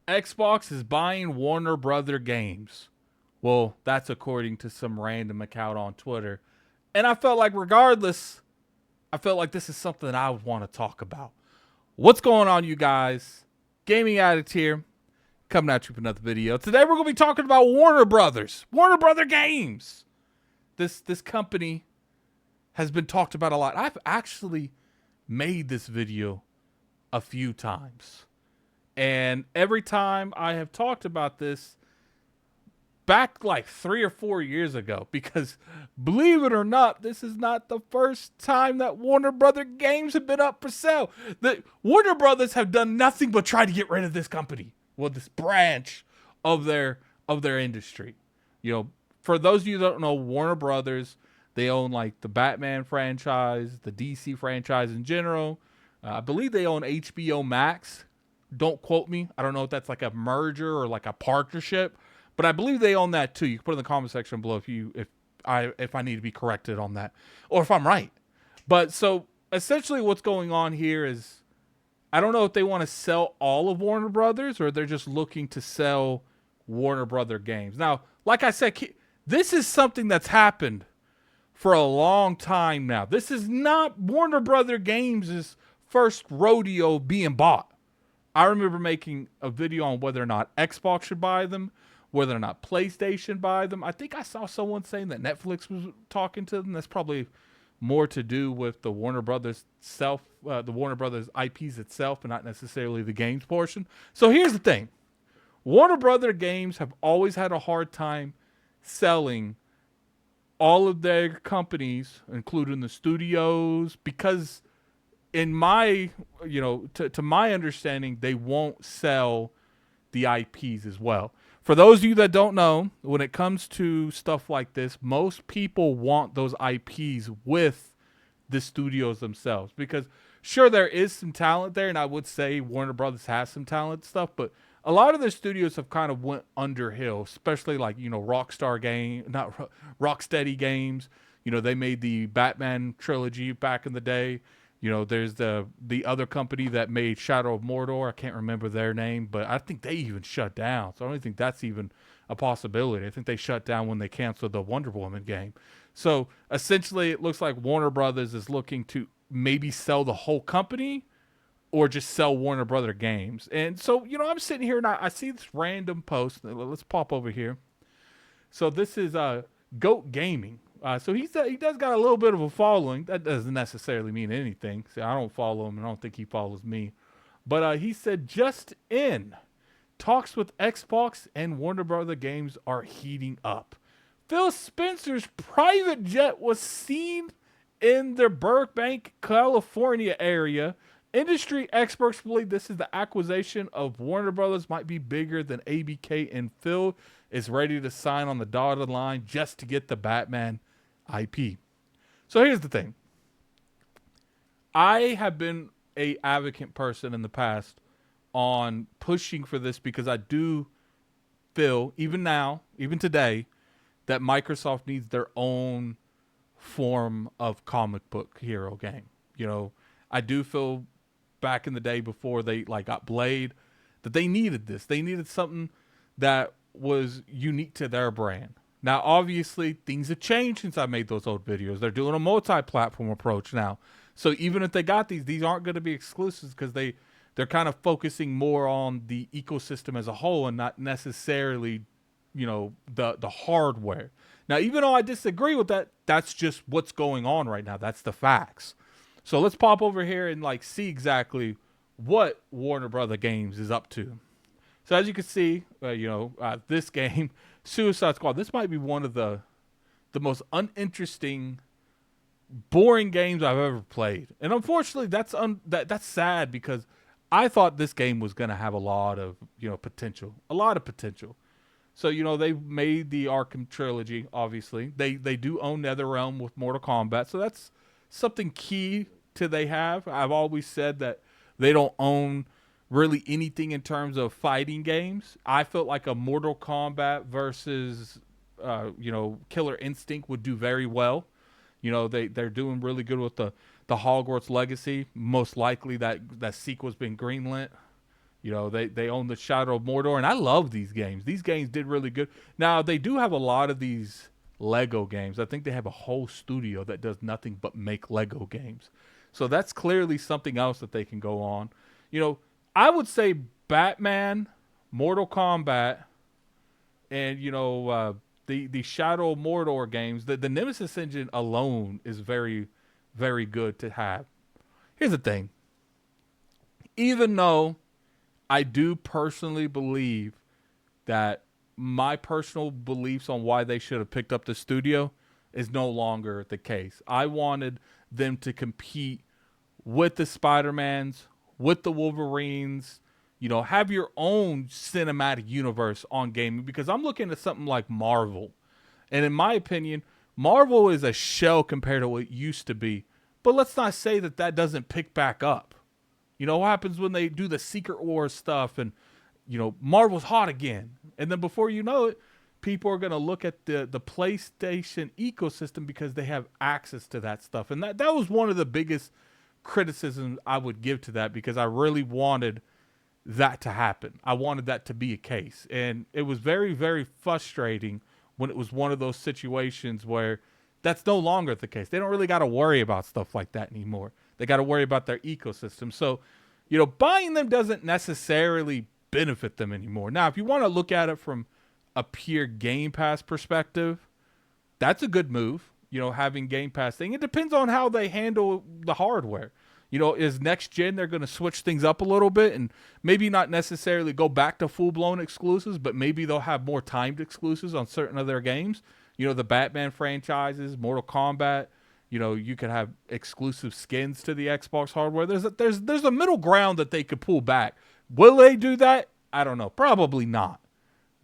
Xbox is buying Warner Brother Games. Well, that's according to some random account on Twitter. And I felt like, regardless, I felt like this is something I would want to talk about. What's going on, you guys? Gaming Addict here, coming at you with another video. Today we're going to be talking about Warner Brothers, Warner Brother Games. This company has been talked about a lot. I've actually made this video a few times. And every time I have talked about this, back like 3 or 4 years ago, because believe it or not, this is not the first time that Warner Brother Games have been up for sale. The Warner Brothers have done nothing but try to get rid of this company, well, this branch of their industry. You know, for those of you that don't know, Warner Brothers, they own like the Batman franchise, the DC franchise in general. I believe they own HBO Max. Don't quote me. I don't know if that's like a merger or like a partnership, but I believe they own that too. You can put it in the comment section below if I need to be corrected on that, or if I'm right. But so essentially, what's going on here is I don't know if they want to sell all of Warner Brothers or they're just looking to sell Warner Brother Games. Now, like I said, this is something that's happened for a long time now. This is not Warner Brother Games' first rodeo being bought. I remember making a video on whether or not Xbox should buy them, whether or not PlayStation buy them. I think I saw someone saying that Netflix was talking to them. That's probably more to do with the Warner Brothers the Warner Brothers IPs itself, and not necessarily the games portion. So here's the thing: Warner Brother Games have always had a hard time selling all of their companies, including the studios, because in my, to my understanding, they won't sell the IPs as well. For those of you that don't know, when it comes to stuff like this, most people want those IPs with the studios themselves, because sure, there is some talent there, and I would say Warner Brothers has some talent stuff, but a lot of the studios have kind of went underhill, especially like, Rocksteady games. They made the Batman trilogy back in the day. There's the other company that made Shadow of Mordor. I can't remember their name, but I think they even shut down. So I don't think that's even a possibility. I think they shut down when they canceled the Wonder Woman game. So essentially, it looks like Warner Brothers is looking to maybe sell the whole company or just sell Warner Brother Games. And so, I'm sitting here and I see this random post. Let's pop over here. So this is Goat Gaming. So he does got a little bit of a following. That doesn't necessarily mean anything. See, I don't follow him, and I don't think he follows me. But he said, just in, talks with Xbox and Warner Brother Games are heating up. Phil Spencer's private jet was seen in the Burbank, California area. Industry experts believe this is the acquisition of Warner Brothers might be bigger than ABK, and Phil is ready to sign on the dotted line just to get the Batman IP. So here's the thing. I have been a advocate person in the past on pushing for this, because I do feel, even now, even today, that Microsoft needs their own form of comic book hero game. I do feel back in the day before they got Blade that they needed this. They needed something that was unique to their brand. Now, obviously, things have changed since I made those old videos. They're doing a multi-platform approach now. So even if they got these aren't going to be exclusives, because they're kind of focusing more on the ecosystem as a whole and not necessarily, the hardware. Now, even though I disagree with that, that's just what's going on right now. That's the facts. So let's pop over here and see exactly what Warner Brother Games is up to. So as you can see, this game, Suicide Squad, this might be one of the most uninteresting, boring games I've ever played. And unfortunately, that's sad, because I thought this game was going to have a lot of, potential. A lot of potential. So, they made the Arkham trilogy, obviously. They do own NetherRealm with Mortal Kombat. So that's something key to they have. I've always said that they don't own really anything in terms of fighting games. I felt like a Mortal Kombat versus, Killer Instinct would do very well. They're doing really good with the Hogwarts Legacy. Most likely that sequel's been greenlit. You know, they own the Shadow of Mordor, and I love these games. These games did really good. Now, they do have a lot of these Lego games. I think they have a whole studio that does nothing but make Lego games. So that's clearly something else that they can go on. You know, I would say Batman, Mortal Kombat, and, you know, the Shadow of Mordor games, the Nemesis engine alone is very, very good to have. Here's the thing. Even though I do personally believe that my personal beliefs on why they should have picked up the studio is no longer the case. I wanted them to compete with the Spider-Mans, with the Wolverines, you know, have your own cinematic universe on gaming, because I'm looking at something like Marvel. And in my opinion, Marvel is a shell compared to what it used to be. But let's not say that that doesn't pick back up. You know, what happens when they do the Secret Wars stuff and, you know, Marvel's hot again. And then before you know it, people are going to look at the PlayStation ecosystem because they have access to that stuff. And that was one of the biggest criticisms I would give to that, because I really wanted that to happen. I wanted that to be a case. And it was very, very frustrating when it was one of those situations where that's no longer the case. They don't really got to worry about stuff like that anymore. They got to worry about their ecosystem. So, you know, buying them doesn't necessarily benefit them anymore. Now, if you want to look at it from a pure Game Pass perspective, that's a good move. You know, having Game Pass thing. It depends on how they handle the hardware. You know, is next gen they're going to switch things up a little bit and maybe not necessarily go back to full-blown exclusives, but maybe they'll have more timed exclusives on certain of their games. You know, the Batman franchises, Mortal Kombat. You know, you could have exclusive skins to the Xbox hardware. There's a middle ground that they could pull back. Will they do that? I don't know. Probably not.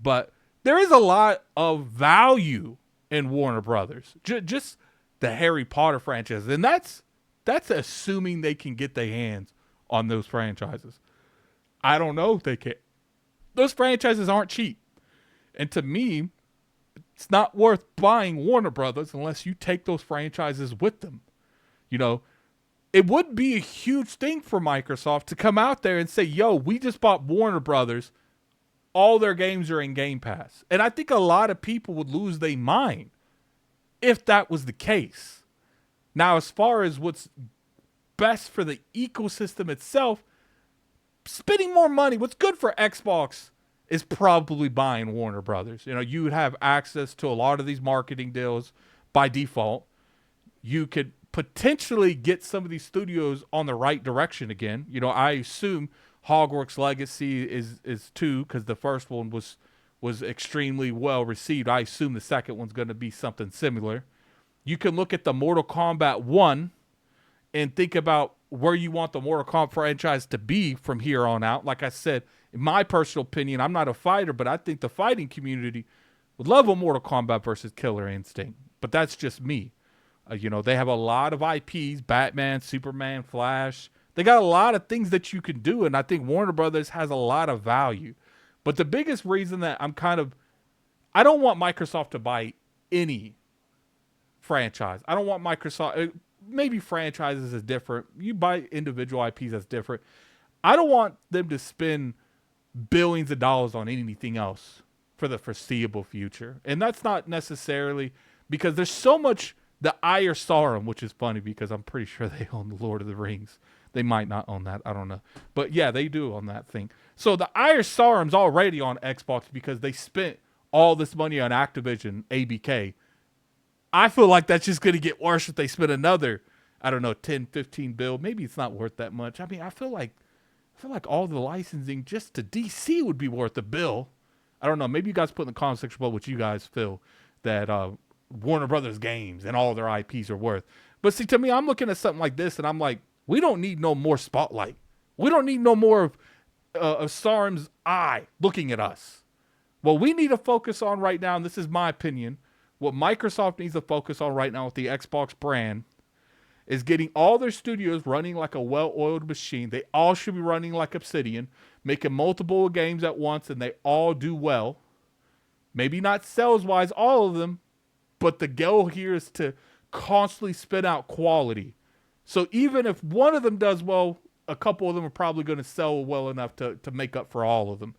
But there is a lot of value in Warner Brothers. Just the Harry Potter franchise. And that's assuming they can get their hands on those franchises. I don't know if they can. Those franchises aren't cheap. And to me, it's not worth buying Warner Brothers unless you take those franchises with them. You know, it would be a huge thing for Microsoft to come out there and say, yo, we just bought Warner Brothers. All their games are in Game Pass. And I think a lot of people would lose their mind if that was the case. Now, as far as what's best for the ecosystem itself, spending more money, what's good for Xbox is probably buying Warner Brothers. You know, you would have access to a lot of these marketing deals by default. You could potentially get some of these studios on the right direction again. You know, I assume Hogwarts Legacy is 2, because the first one was extremely well received. I assume the second one's going to be something similar. You can look at the Mortal Kombat 1 and think about where you want the Mortal Kombat franchise to be from here on out. Like I said, in my personal opinion, I'm not a fighter, but I think the fighting community would love a Mortal Kombat versus Killer Instinct. But that's just me. You know, they have a lot of IPs, Batman, Superman, Flash. They got a lot of things that you can do, and I think Warner Brothers has a lot of value. But the biggest reason that I don't want Microsoft to buy any franchise. I don't want Microsoft, maybe franchises is different. You buy individual IPs, that's different. I don't want them to spend billions of dollars on anything else for the foreseeable future. And that's not necessarily because there's so much, the Eye of Sauron, which is funny because I'm pretty sure they own the Lord of the Rings. They might not own that. I don't know. But yeah, they do own that thing. So the Eye of Sauron's already on Xbox because they spent all this money on Activision, ABK. I feel like that's just going to get worse if they spend another, I don't know, 10, 15 bill. Maybe it's not worth that much. I mean, I feel like all the licensing just to DC would be worth a bill. I don't know. Maybe you guys put in the comment section below what you guys feel that Warner Brothers games and all their IPs are worth. But see, to me, I'm looking at something like this and I'm like, we don't need no more spotlight. We don't need no more of Sauron's eye looking at us. What we need to focus on right now, and this is my opinion, what Microsoft needs to focus on right now with the Xbox brand is getting all their studios running like a well-oiled machine. They all should be running like Obsidian, making multiple games at once, and they all do well. Maybe not sales-wise, all of them, but the goal here is to constantly spit out quality. So even if one of them does well, a couple of them are probably going to sell well enough to make up for all of them.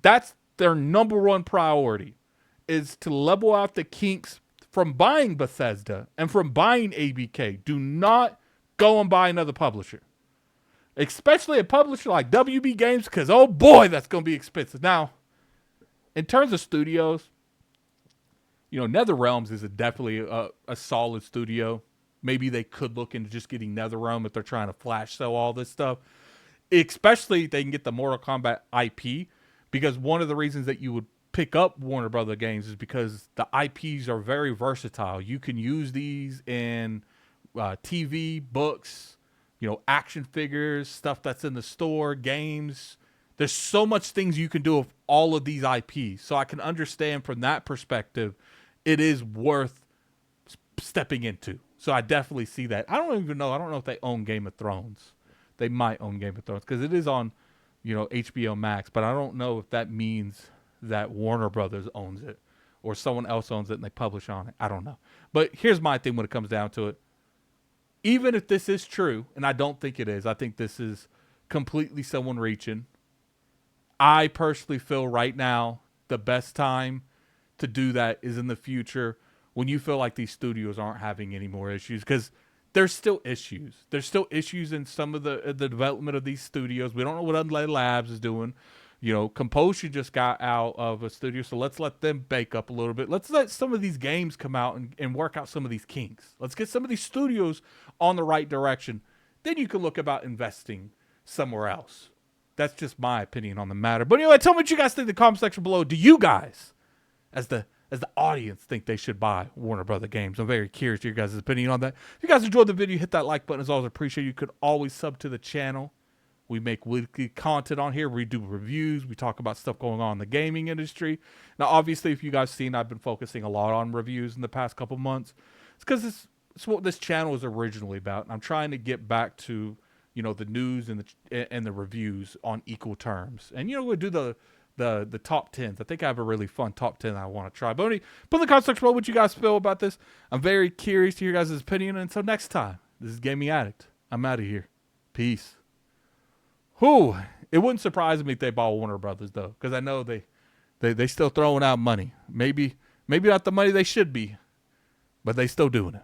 That's their number one priority, is to level out the kinks from buying Bethesda and from buying ABK. Do not go and buy another publisher, especially a publisher like WB Games, because oh boy, that's going to be expensive. Now, in terms of studios, NetherRealms is definitely a solid studio. Maybe they could look into just getting NetherRealm if they're trying to flash sell all this stuff. Especially if they can get the Mortal Kombat IP, because one of the reasons that you would pick up Warner Brother games is because the IPs are very versatile. You can use these in TV, books, action figures, stuff that's in the store, games. There's so much things you can do with all of these IPs. So I can understand from that perspective, it is worth stepping into. So I definitely see that. I don't even know. I don't know if they own Game of Thrones. They might own Game of Thrones because it is on, HBO Max. But I don't know if that means that Warner Brothers owns it or someone else owns it and they publish on it. I don't know. But here's my thing when it comes down to it. Even if this is true, and I don't think it is, I think this is completely someone reaching. I personally feel right now the best time to do that is in the future when you feel like these studios aren't having any more issues, because there's still issues. There's still issues in some of the development of these studios. We don't know what Unlay Labs is doing. Composure just got out of a studio, so let's let them bake up a little bit. Let's let some of these games come out and work out some of these kinks. Let's get some of these studios on the right direction. Then you can look about investing somewhere else. That's just my opinion on the matter. But anyway, tell me what you guys think in the comment section below. Do you guys, as the audience, think they should buy Warner Brother games? I'm very curious to your guys' opinion on that. If you guys enjoyed the video, hit that like button. As always, I appreciate it. You could always sub to the channel. We make weekly content on here. We do reviews. We talk about stuff going on in the gaming industry. Now, obviously, if you guys seen, I've been focusing a lot on reviews in the past couple months. It's because it's what this channel is originally about. And I'm trying to get back to the news and the reviews on equal terms. And we'll do the top 10s. I think I have a really fun top 10 I want to try. But anyway, put in the comment section below what you guys feel about this. I'm very curious to hear your guys' opinion. And until next time, this is Gaming Addict. I'm out of here. Peace. Whew. It wouldn't surprise me if they bought Warner Brothers though, because I know they still throwing out money. Maybe not the money they should be, but they still doing it.